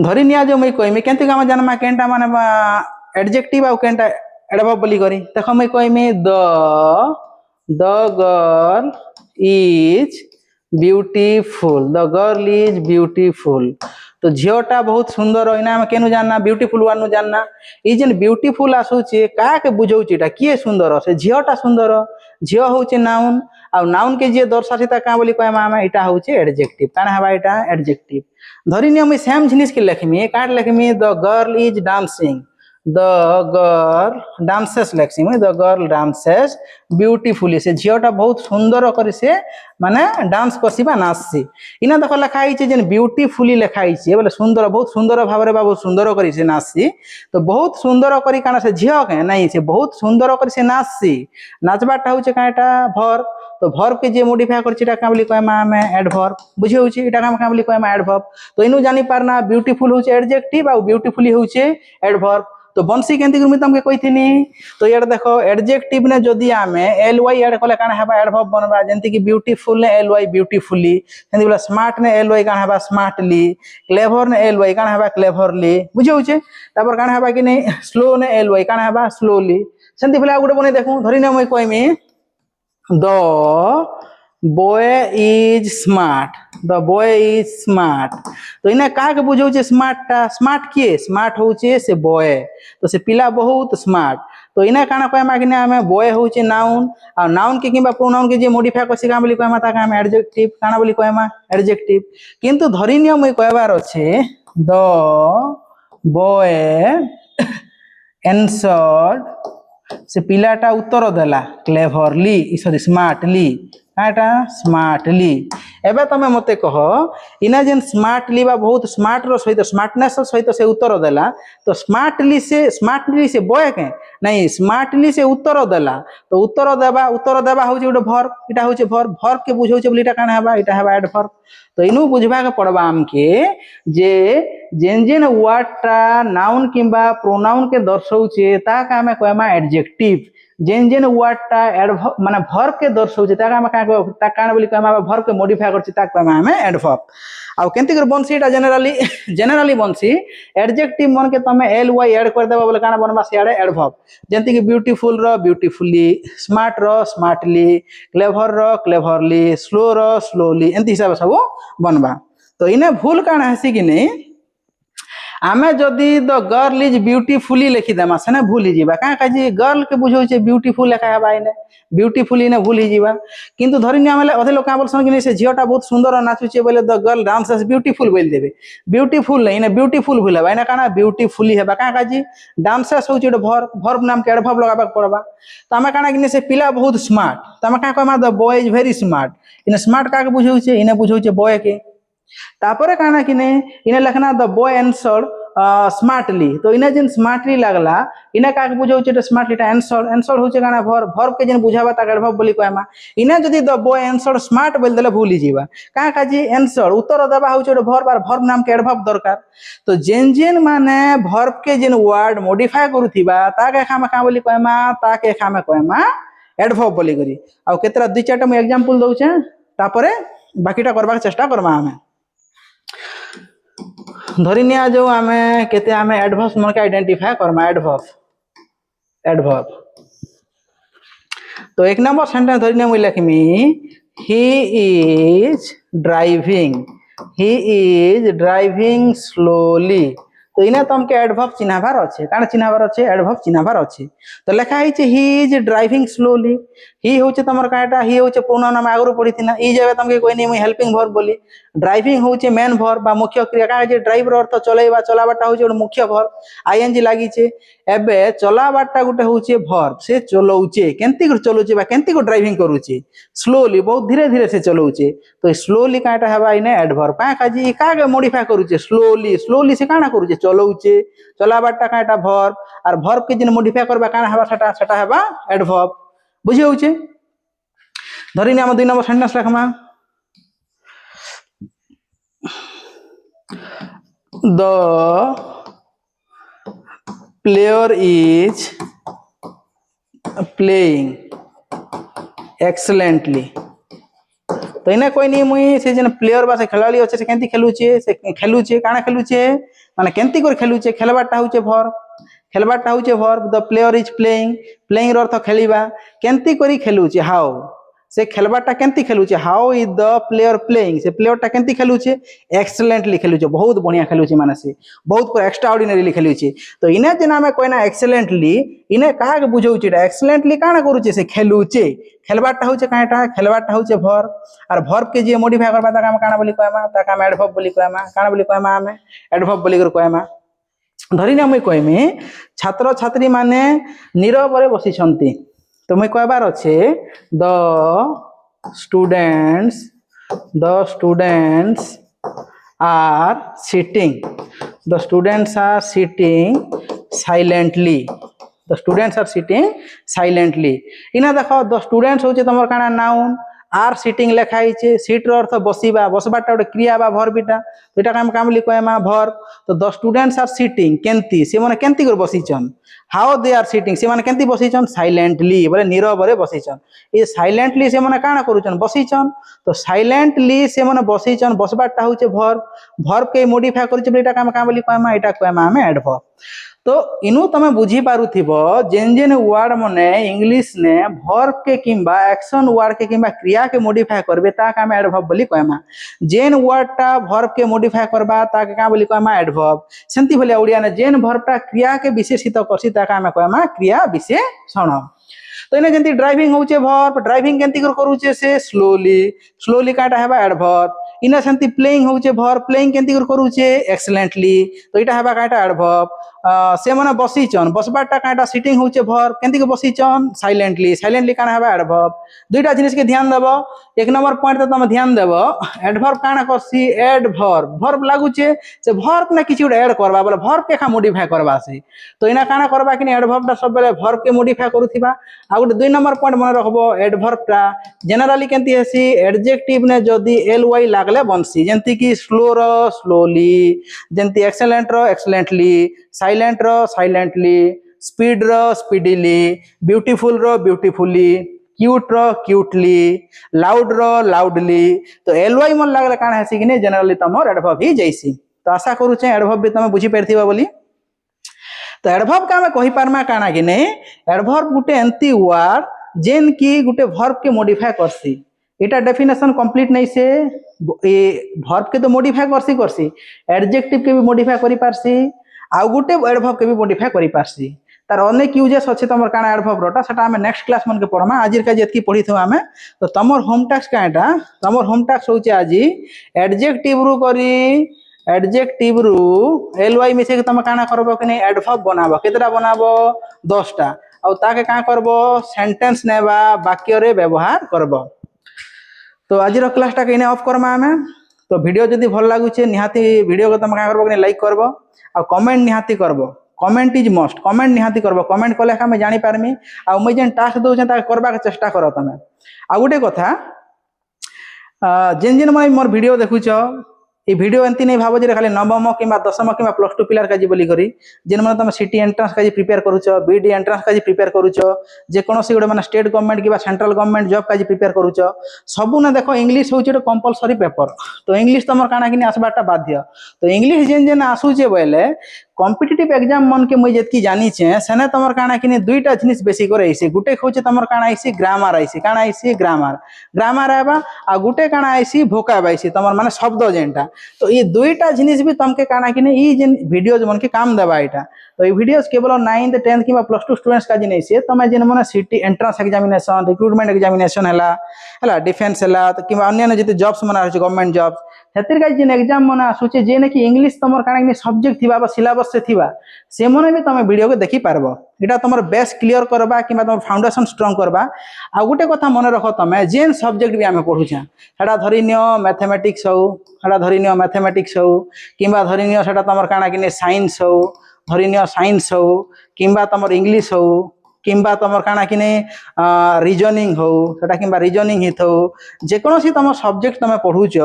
धरि निया जो मैं कहमी केंती काम जानबा केंटा माने एडजेक्टिव आउ केंटा एडवर्ब बोली करी देखो मैं कहमी the girl is beautiful the girl is beautiful तो झीटा बहुत सुंदर इना हम केनु जानना ब्यूटीफुल वानु जानना ई जेन ब्यूटीफुल आसुचे का के बुझौची ता किए सुंदर से झीटा सुंदर झील होचे नाउन आ नाउन के जे दर्शासी ता का बोली कहमा हम इटा होचे एडजेक्टिव काना हबा इटा एडजेक्टिव धरि नियम सेम जिनिस के लिखमी काट लिखमी the girl is dancing the girl dances लिखसी द गर्ल डांसेस ब्यूटीफुली से झीटा बहुत सुंदर करी से माने डांस करसी बा नाचसी इना देखो लिखाई छे जेन ब्यूटीफुली लिखाई छे बोले सुंदर बहुत सुंदर भाबरे बा बहुत सुंदर करी से नाचसी तो बहुत सुंदर करी काना से झियो के नहीं से बहुत सुंदर करी से नाचसी नाचबाटा होचे काटा भर तो वर्ब के जे मॉडिफाई करछि ता का बोली कहमा हम एडवर्ब बुझे होछि इटा का बोली कहमा एडवर्ब तो इनु जानि पारना ब्यूटीफुल होचे एडजेक्टिव आ ब्यूटीफुली होचे एडवर्ब तो बंसी केंती गुरमी तमके कहिथिनी तो यार देखो एडजेक्टिव ने जदी आमे ly ऐड कले काना हेबा एडवर्ब बनबा जेंति कि ब्यूटीफुल ने ly ब्यूटीफुली सेंति बोला स्मार्ट ने ly काना हेबा स्मार्टली क्लेवर ने ly काना हेबा क्लेवरली बुझे होचे तापर काना हेबा कि नहीं स्लो ने ly काना हेबा स्लोली सेंति बोला गुटे बने देखू धरि ने मैं कहमी द बॉय इज स्मार्ट तो इने का के बुझौ छे स्मार्ट किए स्मार्ट होचे से बॉय तो से पिला बहुत स्मार्ट तो इने काना कहमा कि हमें बॉय होचे नाउन आ नाउन के किबा प्रोनाउन के जे मॉडिफाई करसी का बोली कहमा ता का हम एडजेक्टिव काना बोली कहमा एडजेक्टिव किंतु धरि नियम मैं कहबार अछि द बॉय आंसर्ड से पिलाटा उत्तर देला क्लेवरली सॉरी स्मार्टली काटा स्मार्टली एबे तमे मते कह इना जेन स्मार्टली बा बहुत स्मार्ट रो सहित स्मार्टनेस सहित से उत्तर देला तो स्मार्टली से बॉय के नहीं स्मार्टली से उत्तर देला तो उत्तर देबा होचे उडे वर्ब इटा होचे वर्ब के बुझौचे बोली इटा काना हेबा इटा हेबा एडवर्ब तो इनु बुझबा के पड़बा हमके जे जेन जेन वर्ड टा नाउन किंबा प्रोनाउन के दर्शाउचे ता का हमें कहमा एडजेक्टिव जेन जेन वर्ड टा एडवर्ब माने वर्ब के दर्शाउचे ता का काना बोली कहमा वर्ब के मॉडिफाई करछि ता कहमा हमें एडवर्ब आ केंति कर बंसी एटा जनरली बंसी एडजेक्टिव मन के तमे ly ऐड कर देबा बोले काना बनबा सियाडे एडवर्ब जेंति कि ब्यूटीफुल रो ब्यूटीफुली स्मार्ट रो स्मार्टली क्लेवर रो क्लेवरली स्लो रो स्लोली एंति हिसाब सब बनबा तो इने भूल काना हसी कि नहीं आमे जदी द गर्ल इज ब्यूटीफुली लिखि देमा सेने भूल ही जीवा का काजी गर्ल के बुझो छे ब्यूटीफुल लिखा है बाइने ब्यूटीफुली ने भूल ही जीवा किंतु धरिनि आमे अधे लोक का बोलसन कि नहीं से झियोटा बहुत सुंदर नाचु छे बोले द गर्ल डांसेस ब्यूटीफुल बोल देबे ब्यूटीफुल नहीं ने ब्यूटीफुल भूल है ना काना ब्यूटीफुली है का काजी डांसेस होचे वर्ब नाम के एडवर्ब लगाबा पड़बा त आमे काना कि से पिला बहुत स्मार्ट त आमे का कहमा the boy is very smart in smart का के बुझो छे इने बुझो छे बॉय के तापरे काना कि इने लिखना द बॉय आंसर्ड स्मार्टली तो इने जेन स्मार्टली लागला इने का के बुझौ छे स्मार्टली टा आंसर्ड होचे काना वर्ब के जेन बुझाबा ता एडवर्ब बोली कहमा इने जदी द बॉय आंसर्ड स्मार्ट बोल देले भूली जीवा का काजी आंसर उत्तर देबा होचे वर्ब और वर्ब नाम के एडवर्ब दरकार तो जेन माने वर्ब के जेन वर्ड मॉडिफाई करूथिबा ता के खामा का बोली कहमा ता के खामा कहमा एडवर्ब बोली करी आ केतरा दुई चारटा मैं एग्जांपल दउ छे तापरे बाकीटा करबा चेष्टा करबा हमें धरिनिया जो आमे केते आमे एडवर्ब्स मन के आइडेंटिफाई करमा एडवर्ब तो एक नंबर सेंटेंस धरिनिया मुई लिखमी ही इज ड्राइविंग स्लोली तो इना तुमके एडवर्ब चिन्हाबार अच्छे काण चिन्हाबार अच्छे एडवर्ब चिन्हाबार अच्छे तो लिखा है ही इज ड्राइविंग स्लोली ही होचे तुमर काटा ही होचे प्रोनाउन हम आगरो पढ़ी थिना ई जबे तुमके कोई नहीं हेल्पिंग वर्ब बोली ड्राइविंग होचे मेन वर्ब बा मुख्य क्रिया का जे ड्राइवर अर्थ चलाइबा चलाबाटा होचे गोटे मुख्य वर्ब आईएनजी लागि छे एबे चलाबाटा गोटे होचे वर्ब से चलौचे केंती को चलौचे बा केंती को ड्राइविंग करूचे स्लोली बहुत धीरे धीरे से चलौचे तो स्लोली काटा हबा इने एडवर्ब का काजी कागे मॉडिफाई करूचे स्लोली स्लोली से काना करूचे चलौचे चलाबाटा काटा वर्ब और वर्ब के जिन मॉडिफाई करबा काना हबा सेटा हबा एडवर्ब बुझे होचे धरिने हम 2 नंबर सेंटेंस लिखमा the player is playing excellently तो इने कोई नहीं मुई से जन प्लेयर बा से खिलाड़ी अच्छे से केंती खेलुचे काना खेलुचे माने केंती कर खेलुचे खेलबाटा होचे वर्ब खेलबाटा होचे verb the player is playing playing अर्थ खेलिबा केंती करी खेलुचे हाउ से खेलबाटा केंती खेलुचे how is the player playing से प्लेयरटा केंती खेलुचे एक्सीलेंटली खेलुचे बहुत बढ़िया खेलुचे माने से बहुत एक्स्ट्रा ऑर्डिनरीली खेलुचे तो इने जे नामे कोइना एक्सीलेंटली इने काहा के बुझौचे एक्सीलेंटली काना करूचे से खेलुचे खेलबाटा होचे काटा खेलबाटा होचे वर्ब और वर्ब के जे मॉडिफाई करबा ताका हम काना बोली कहमा ताका हम एडवर्ब बोली कहमा काना बोली कहमा हमें एडवर्ब बोली कर कहमा धरिने मुई कहमी छात्र छात्री माने नीरव रे बसिछंती तो मुई कहबार अच्छे the students are sitting silently the students are sitting silently इना देखो द स्टूडेंट्स होचे तमर काना नाउन आर सिटिंग लेखा है सीट रो अर्थ बसिबा बसबाटा गोटे क्रिया बा भर्बटा तो एटा हम काम लिखमा भर्ब तो द स्टूडेंट्स आर सिटिंग केंती से माने केंती कर बसिचन हाउ दे आर सिटिंग से माने केंती बसिचन साइलेंटली बोले नीरव रे बसिचन ये साइलेंटली से माने काना करूचन बसिचन तो साइलेंटली से माने बसिचन बसबाटा होचे भर्ब के मॉडिफाई करूचे बोले एटा काम लिखमा एटा कहमा हमें एडवर्ब तो इनु तमे बुझी पारुथिबो जेन जेन वर्ड मने इंग्लिश ने वर्ब के किंबा एक्शन वर्ड के किंबा क्रिया के मॉडिफाई करबे ताका हम एडवर्ब बोली कहमा जेन वर्ड टा वर्ब के मॉडिफाई करबा ताके का बोली कहमा एडवर्ब सेंती भले ओडिया ने जेन वर्ब टा क्रिया के विशेषित करसी ताका हम कहमा क्रिया विशेषण तो इने जेंती ड्राइविंग होचे वर्ब ड्राइविंग केंती करूचे से स्लोली काटा हेबा एडवर्ब इना सेंती प्लेइंग होचे वर्ब प्लेइंग केंती करूचे एक्सीलेंटली तो इटा हेबा काटा एडवर्ब से माने बसिचन बसबाटा काटा सिटिंग होचे वर्ब केंती को बसिचन साइलेंटली काना हेबा एडवर्ब दुईटा जिनिस के ध्यान देबो एक नंबर पॉइंट तो तुम ध्यान देबो एडवर्ब काना करसी एडवर्ब वर्ब लागुचे से वर्ब ने किछि उडे ऐड करबा बोले वर्ब के खा मॉडिफाई करबा से तो इना काना करबा कि एडवर्ब टा सब बेले वर्ब के मॉडिफाई करूथिबा आ गोटे 2 नंबर पॉइंट मन रखबो एडवर्ब टा जनरली केंती हेसी एडजेक्टिव ने जदी ly लागले बनसी जेंती कि स्लो रो स्लोली जेंती एक्सीलेंट रो एक्सीलेंटली साइलेंट रो साइलेंटली स्पीड रो स्पीडीली ब्यूटीफुल रो ब्यूटीफुली क्यूट रो क्यूटली लाउड रो लाउडली तो ly मन लागले काना हेसी कि ने जनरली तमर एडवर्ब ही जैसी तो आशा करू छे एडवर्ब भी तमे बुझी परथिबा बोली तो एडवर्ब का कहि पारमा काना कि ने एडवर्ब गुटे एंती वर्ड जेन की गुटे वर्ब के मॉडिफाई करसी एटा डेफिनेशन कंप्लीट नहीं से ए वर्ब के तो मॉडिफाई करसी एडजेक्टिव के भी मॉडिफाई करि पारसी आ गुटे एडवर्ब के भी मॉडिफाई करि पारसी तार अनेक यूजेस अछि तमर काना एडवर्ब रोटा सेटा हम नेक्स्ट क्लास मन के पढमा आजिर का जेतकी पढी थो हमें तो तमर होम टास्क काटा तमर होम टास्क होचे आजी एडजेक्टिव रु करी एडजेक्टिव रु ly मिसे के तम काना करबो कि नै एडवर्ब बनाबो केतरा बनाबो 10 टा आ ताके का करबो सेंटेंस नेबा वाक्य रे व्यवहार करबो तो आजिर क्लास टा केने ऑफ करमा हमें तो वीडियो जदी भल लागुचे निहाती वीडियो को तम का करबो कि लाइक करबो आ कमेंट निहाती करबो कमेंट इज मस्ट कमेंट निहाती करबो कमेंट कले हम जानि पारमी आ मैं जेन टास्क दउ छे ता करबा के चेष्टा करो तमे आ गुटे कथा जेन जेन मोर वीडियो देखुछो ये वीडियो एंती नहीं भाव जे खाली नवम कि दशम कि +2 पिलार काजी बोली करी जेन माने तुम सिटी एंट्रांस काजी प्रिपेयर करूछ बीडी एंट्रांस काजी प्रिपेयर करूछ जे कोनोसी गोटे माने स्टेट गवर्नमेंट कि सेंट्रल गवर्नमेंट जॉब काजी प्रिपेयर करूछ सबु ना देखो इंग्लिश होचे कंपलसरी पेपर तो इंग्लिश तमर काना कि आसबाटा बाध्य तो इंग्लिश जेन जेन आसुचे बोले कॉम्पिटिटिव एग्जाम मन के मुई जेतकी जानी छे सने तमर काना कि दुईटा जिनिस बेसी करे आइसे गुटे होचे तमर काना आइसे ग्रामर आइसे काना आइसे ग्रामर आबा आ गुटे काना आइसे भोकाब आइसे तमर माने शब्द जेनटा तो ये दुईटा जिनिस भी तुमके काना कि ई जेन वीडियोज मन के काम देवा एटा तो ये वीडियोज केवल 9th 10th कि +2 स्टूडेंट्स का जिनिस है तुम जेन मन city entrance examination recruitment examination है डिफेन्स है कि अन्य जिते जॉब्स मन गवर्नमेंट जॉब्स सेतिर का जेन एग्जाम मन आसुचे जे कि इंग्लिश तुम काना सब्जेक्ट थिबा सिलेबस से थिबा से मने भी तुम वीडियो को देखि पारबो एटा तुम बेस क्लियर करबा कि तुम फाउंडेशन स्ट्रांग करबा आ गोटे कथा मन रख तुम जेन सब्जेक्ट भी आम पढ़ुछे सेटा धरी नियो मैथमेटिक्स हो सेटा धरी नियो मैथमेटिक्स हो किंबा धरी नियो सेटा तुम काना कि साइंस हो धरी नियो साइंस हो किंबा तुम इंग्लिश हो किंबा तुम काना कि रिजनिंग हो सेटा किंबा रिजनिंग हित हो जेकोसी तुम सब्जेक्ट तुम पढ़ुच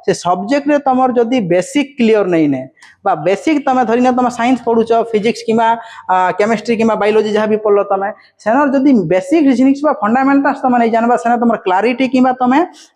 से सब्जेक्ट रे तुम जदि बेसिक क्लियर नहीं ने बा बेसिक तुम धरी न तुम साइंस पढ़ुच फिजिक्स किंबा केमिस्ट्री किंबा बायोलॉजी जहाँ भी पढ़ल तुम सेनर जदि बेसिक जिनिस बा फंडामेंटल्स तुम नहीं जानबा सेना तुम क्लारिटी किंबा तुम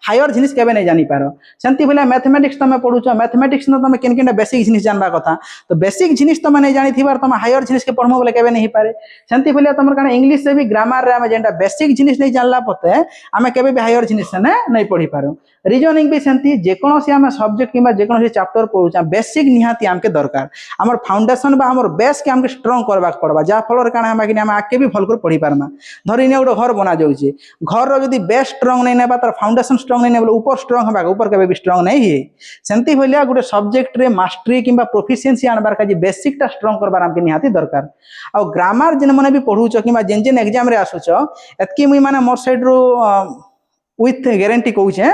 हायर जिनिस केबे नहीं जानी पारो सेंती भले मैथमेटिक्स तुम पढ़ुच मैथमेटिक्स न तुम केन बेसिक जिनिस जानबा कथा तो बेसिक जिनिस तुम नहीं जानी थिबार तुम हायर जिनिस के पढ़मो बोले केबे नहीं पारे सेंती भले तुम काना इंग्लिश से भी ग्रामर रे आमे जेंटा बेसिक जिनिस नहीं जानला पते आमे केबे भी हायर जिनिस ने नहीं पढ़ी पारो रिजनिंग भी सेंती जेकोसी आमे सब्जेक्ट किंबा जेकोसी चैप्टर पढ़ुचा बेसिक निहाती आमके दरकार हमर फाउंडेशन बा हमर बेस के हमके स्ट्रांग करबा पड़बा जा फल काना हम कि आके भी भल कर पढ़ी पारमा धरी ने गोटे घर बना जाउची घर रो जदी बेस स्ट्रांग नहीं नेबा तर फाउंडेशन स्ट्रांग नहीं नेबा ऊपर स्ट्रांग होबा ऊपर केबे भी स्ट्रांग नहीं हे सेंती भलिया गोटे सब्जेक्ट रे मास्टरी किंबा प्रोफिशिएंसी आनबार का बेसिक टा स्ट्रांग करबार हमके निहाती दरकार आ ग्रामर जिन माने भी पढ़ुचो किंबा जेन जेन एग्जाम रे आसुचो एतकी मुई माने मोर साइड रो विथ गारंटी कहूचे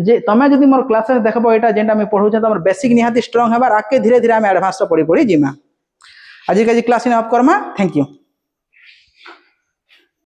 जे तमे जदि मोर क्लासेस देखबो एटा जेंटा मैं पढ़ुचे तमर बेसिक निहाती स्ट्रांग हेबार आके धीरे धीरे हम एडवांस पढ़ी पढ़ी जिमा आज का class in of Karma thank you.